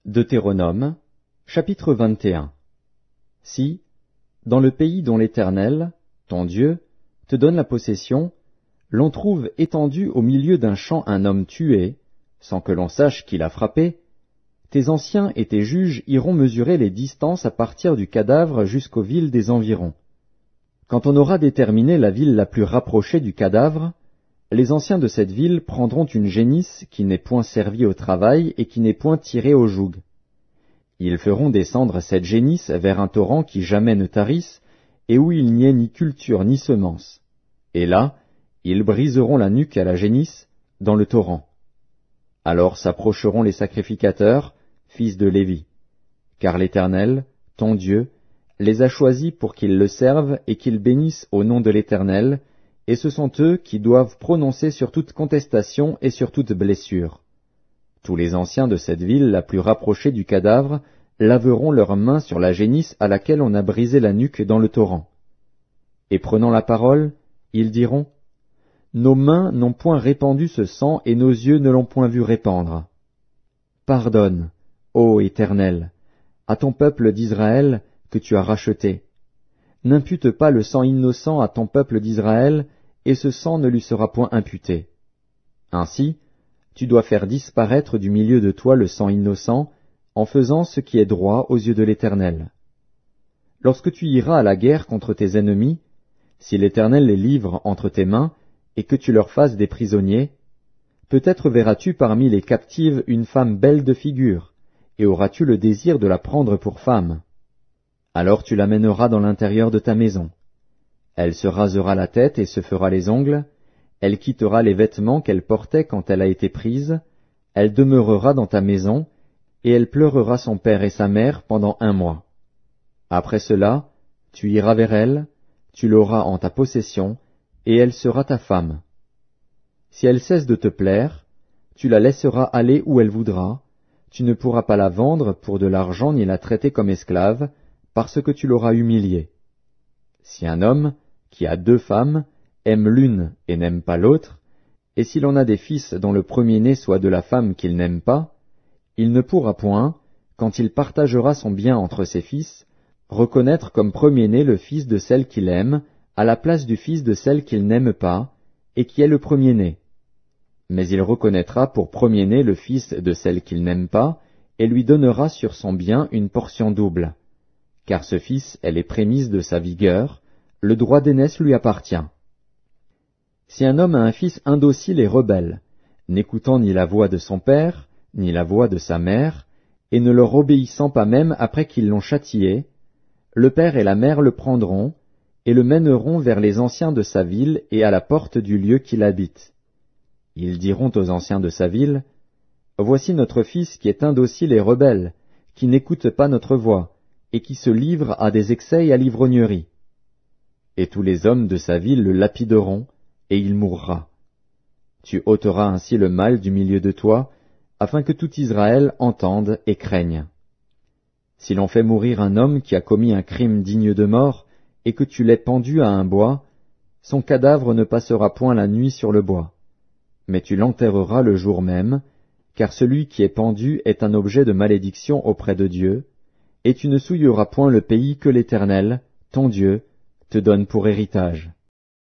Deutéronome, chapitre 21. Si, dans le pays dont l'Éternel, ton Dieu, te donne la possession, l'on trouve étendu au milieu d'un champ un homme tué, sans que l'on sache qui l'a frappé, tes anciens et tes juges iront mesurer les distances à partir du cadavre jusqu'aux villes des environs. Quand on aura déterminé la ville la plus rapprochée du cadavre, les anciens de cette ville prendront une génisse qui n'est point servie au travail et qui n'est point tirée au joug. Ils feront descendre cette génisse vers un torrent qui jamais ne tarisse, et où il n'y ait ni culture ni semence. Et là, ils briseront la nuque à la génisse dans le torrent. Alors s'approcheront les sacrificateurs, fils de Lévi, car l'Éternel, ton Dieu, les a choisis pour qu'ils le servent et qu'ils bénissent au nom de l'Éternel, et ce sont eux qui doivent prononcer sur toute contestation et sur toute blessure. Tous les anciens de cette ville la plus rapprochée du cadavre laveront leurs mains sur la génisse à laquelle on a brisé la nuque dans le torrent. Et prenant la parole, ils diront, « Nos mains n'ont point répandu ce sang et nos yeux ne l'ont point vu répandre. Pardonne, ô Éternel, à ton peuple d'Israël que tu as racheté. N'impute pas le sang innocent à ton peuple d'Israël, et ce sang ne lui sera point imputé. Ainsi, tu dois faire disparaître du milieu de toi le sang innocent, en faisant ce qui est droit aux yeux de l'Éternel. Lorsque tu iras à la guerre contre tes ennemis, si l'Éternel les livre entre tes mains, et que tu leur fasses des prisonniers, peut-être verras-tu parmi les captives une femme belle de figure, et auras-tu le désir de la prendre pour femme. Alors tu l'amèneras dans l'intérieur de ta maison. Elle se rasera la tête et se fera les ongles, elle quittera les vêtements qu'elle portait quand elle a été prise, elle demeurera dans ta maison, et elle pleurera son père et sa mère pendant 1 mois. Après cela, tu iras vers elle, tu l'auras en ta possession, et elle sera ta femme. Si elle cesse de te plaire, tu la laisseras aller où elle voudra, tu ne pourras pas la vendre pour de l'argent ni la traiter comme esclave, parce que tu l'auras humiliée. Si un homme, qui a 2 femmes, aime l'une et n'aime pas l'autre, et s'il en a des fils dont le premier-né soit de la femme qu'il n'aime pas, il ne pourra point, quand il partagera son bien entre ses fils, reconnaître comme premier-né le fils de celle qu'il aime, à la place du fils de celle qu'il n'aime pas, et qui est le premier-né. Mais il reconnaîtra pour premier-né le fils de celle qu'il n'aime pas, et lui donnera sur son bien une portion double. Car ce fils est les prémices de sa vigueur, le droit d'aînesse lui appartient. Si un homme a un fils indocile et rebelle, n'écoutant ni la voix de son père, ni la voix de sa mère, et ne leur obéissant pas même après qu'ils l'ont châtié, le père et la mère le prendront, et le mèneront vers les anciens de sa ville et à la porte du lieu qu'il habite. Ils diront aux anciens de sa ville, « Voici notre fils qui est indocile et rebelle, qui n'écoute pas notre voix, et qui se livre à des excès et à l'ivrognerie. » Et tous les hommes de sa ville le lapideront, et il mourra. Tu ôteras ainsi le mal du milieu de toi, afin que tout Israël entende et craigne. Si l'on fait mourir un homme qui a commis un crime digne de mort, et que tu l'aies pendu à un bois, son cadavre ne passera point la nuit sur le bois. Mais tu l'enterreras le jour même, car celui qui est pendu est un objet de malédiction auprès de Dieu, et tu ne souilleras point le pays que l'Éternel, ton Dieu, te donne pour héritage.